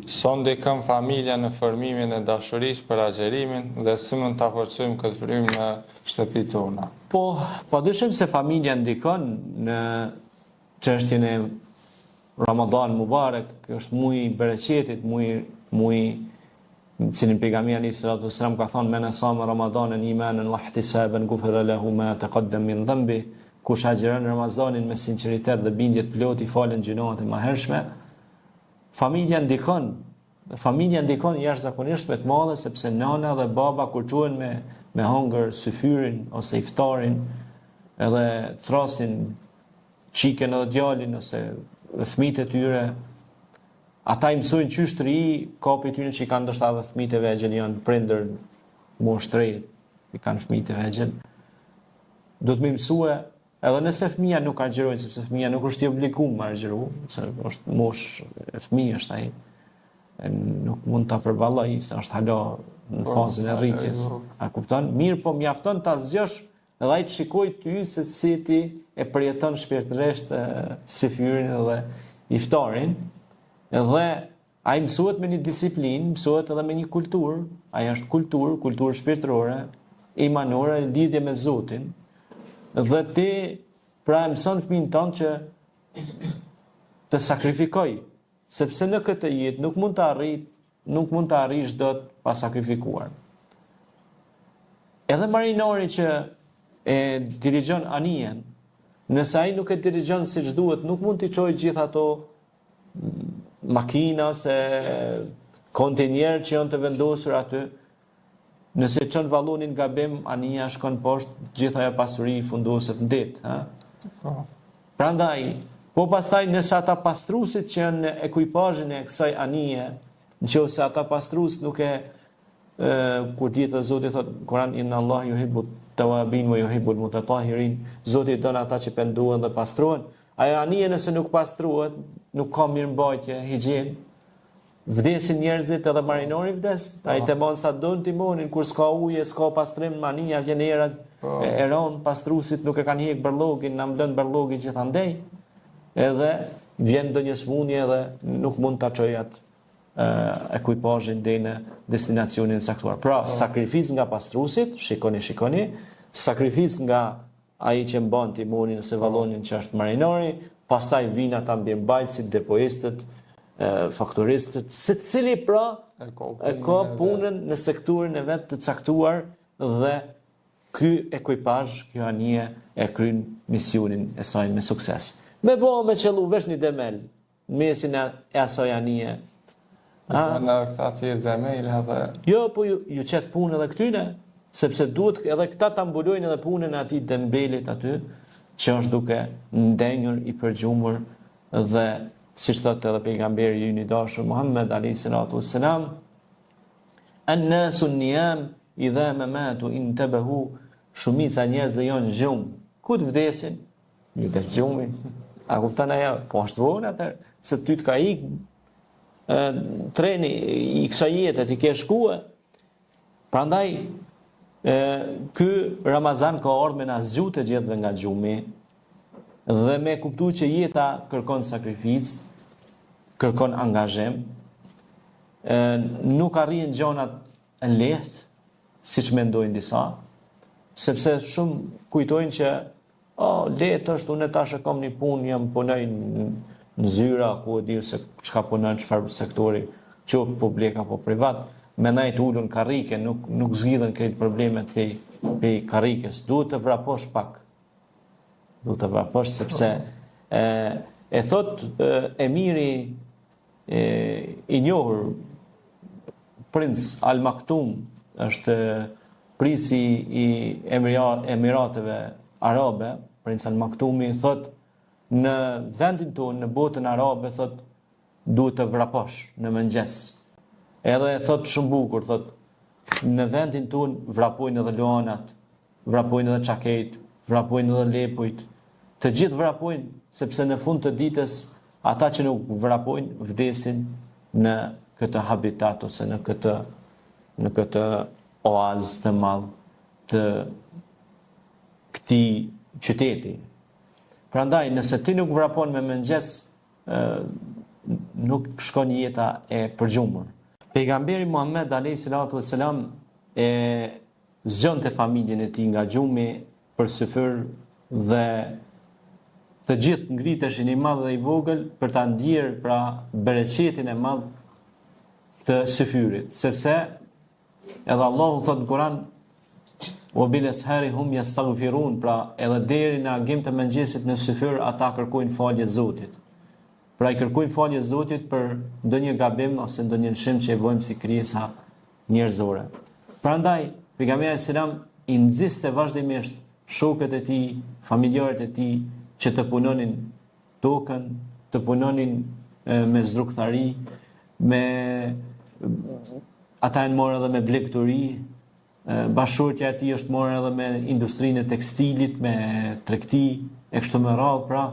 Son ndikon familja në formimin e dashurisë për agjerimin dhe si mund ta forcojmë këtë frymë në shtëpitë tona? Padyshim se familja ndikon në çështjen e Ramadan Mubarak, që është muaj i bereqetit, muaj cilin pejgamberi alayhis salatu wassalam ka thënë men sama Ramadanan imanan wa ihtisaban ghufira lahu ma taqaddama min dhanbi, kush agjeron Ramazanin me sinqeritet dhe bindje të plotë i falen gjinohat e mëhershme. Familja ndikon jashtëzakonisht me të madhe, sepse nana dhe baba kur quhen me hongër syfyrin ose iftarin, edhe thrasin çiken edhe djalin ose fëmijët e tyre, ata i mësojnë qysh të ri, kapi tyre që i kanë ndoshta edhe fëmijët e vegjël janë prindër moshtrejë, i kanë fëmijët e vegjël. Do të më mësue, edhe nëse fëmia nuk agjerojnë, sepse fëmia nuk është i obliguar të agjerojë, se është mosh e fëmijë është ai, nuk mund ta përballoj, se është hala në fazën e rritjes. A kupton? Mirë, po mjafton ta zgjosh edhe ai të shikojë ty se si ti e përjeton shpirtërisht syfyrin edhe iftarin, edhe ai mësohet me një disiplinë, mësohet edhe me një kulturë, ai është kulturë shpirtërore, imanore, lidhje me Zotin. Dhe ti pra mëson fëmijën tënd që të sakrifikoj, sepse në këtë jetë nuk mund të arrish dot pa sakrifikuar. Edhe marinori që e dirigjon anijen, nëse ai nuk e dirigjon siç duhet, nuk mund t'i çojë gjithë ato makina ose kontinjer që janë të vendosur aty. Nëse çon vallonin gabim, anija shkon poshtë, gjithë ajo pasuri fundoset në det, ha? Prandaj, po pastaj nëse ata pastruesit që janë në ekuipazhin e kësaj anije, nëse ata pastrues nuk kur dihet Zoti thot Kur'an inna Allah yuhibbu tawabin wa yuhibbu al-mutatahhirin, Zoti don ata që pendohen dhe pastrohen. Ajo anije nëse nuk pastrohet, nuk ka mirëmbajtje, higjen. Vdesin njerëzit, edhe marinori vdes, ai temon sa don timonin, kur s'ka ujë, s'ka pastrim, mania vjen erat, e ron pastruesit nuk e kanë hjek barllogin, na mblën barllogi gjithandej. Edhe vjen ndonjë smundje dhe nuk mund ta çojë atë ekuipazhin deri në destinacionin e caktuar. Pra, sakrificë nga pastruesit, shikoni, sakrificë nga ai që mban timonin ose vallonin që është marinori, pastaj vijnë ata mbjembajtësit, depoistët, faktoristët, secili pra e ka punën në sektorin e vet të caktuar dhe ky ekuipazh, kjo anije e kryen misionin e saj me sukses. Me me qellu vesh një demel në mesin e asaj anije. Në këta tjerë demel edhe... Jo, po ju qetë punë edhe këtyne, sepse duhet edhe këta ta mbulojnë edhe punën e atij dembelit aty, që është duke ndenjur i përgjumur dhe siç thotë edhe pejgamberi i dashur Muhammed alayhis salatu wassalam, an-nasu niyam idha ma matu intabahu, shumica njerëzve janë gjum, ku të vdesin, një të gjumin. A kupton ajo? Po është vonë atë, se ty të ka ik treni i kësaj jete ti ke shkuar. Prandaj ky Ramazan ka ardhur me na zgjutë gjithëve nga gjumi, dhe me kuptu që jeta kërkon sakrificë, kërkon angazhim, nuk arrin gjonat e lehtë, siç mendojnë disa, sepse shumë kujtojnë që lehtë është, unë tash kam një punë, jam punoj në zyra, ku e di se çka punon, çfarë sektori, qoftë publik apo privat, mendoj të ulun karrike, nuk zgjidhen këto problemet pe karrikes, duhet të vraposh pak. Sepse e thot emiri i njohur Prince Al Maktoum, është prisi i Emirateve Arabe, Prince Al Maktoumi thot në vendin tonë, në botën arabe, thot duhet të vraposh në mëngjes. Edhe thot shumë bukur, thot në vendin tonë vrapojnë edhe luanat, vrapojnë edhe çaket, vrapojnë edhe lepujt. Të gjithë vrapojnë, sepse në fund të ditës ata që nuk vrapojnë vdesin në këtë habitat ose në këtë oazë të madh të këtij qyteti. Prandaj nëse ti nuk vrapon me mëngjes, nuk shkon jeta e përgjumur. Pejgamberi Muhammed alayhi salatu wassalam e zgjonte familjen e tij nga gjumi për syfyr dhe të gjithë ngriteshin i madh dhe i vogël për ta ndier pra bereqetin e madh të syfyrit, sepse edhe Allahu thot në Kur'an o bil ashari hum yastaghfirun, pra edhe deri në agim të mëngjesit në syfyr ata kërkojnë falje Zotit. Pra i kërkojnë falje Zotit për ndonjë gabim ose ndonjë lëshim që e bëjmë si krijesa njerëzore. Prandaj pejgamberi selam i nxiste vazhdimisht shokët e tij, familjarët e tij që të punonin tokën, të punonin me zdrukthari, ata e morën edhe me blegturi, bashkëshortja e tij është morë edhe me industrinë e tekstilit, me tregti e kështu me radhë, pra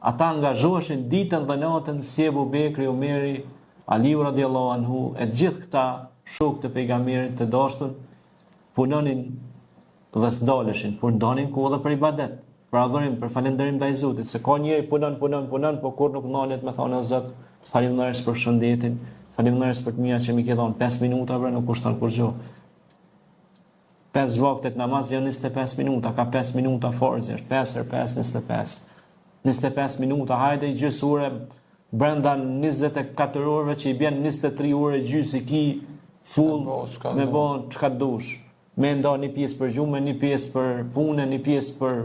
ata angazhoheshin ditën dhe natën si Ebu Bekri, Omeri, Aliu radiallahu anhu, e gjithë këta shokë të pejgamberit të dashur punonin dhe s'daleshin, por ndanin kohë edhe për ibadet, për adhurim, për falënderim ndaj Zotit, se ka njëri punon, po kur nuk ndalet me thonë o Zot, faleminderit për shëndetin, faleminderit për të mira që mi ke dhënë 5 minuta për nuk kushton kur gjë. 5 vaktet namaz janë 25 minuta, ka 5 minuta forzi, është 5 herë 5, 25. 25 minuta, hajde i gjysë ore, brenda 24 orëve që i bjen 23 ore gjysë i ki full, me bo çka dush. Me nda një pjesë për gjumë, një pjesë për punë, një pjesë për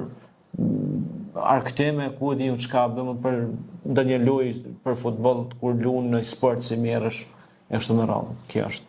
arkteme, ku di unë çka, për ndonjë lojë, për futboll, kur luan në sport si merresh, e kështu me radhë. Kjo është.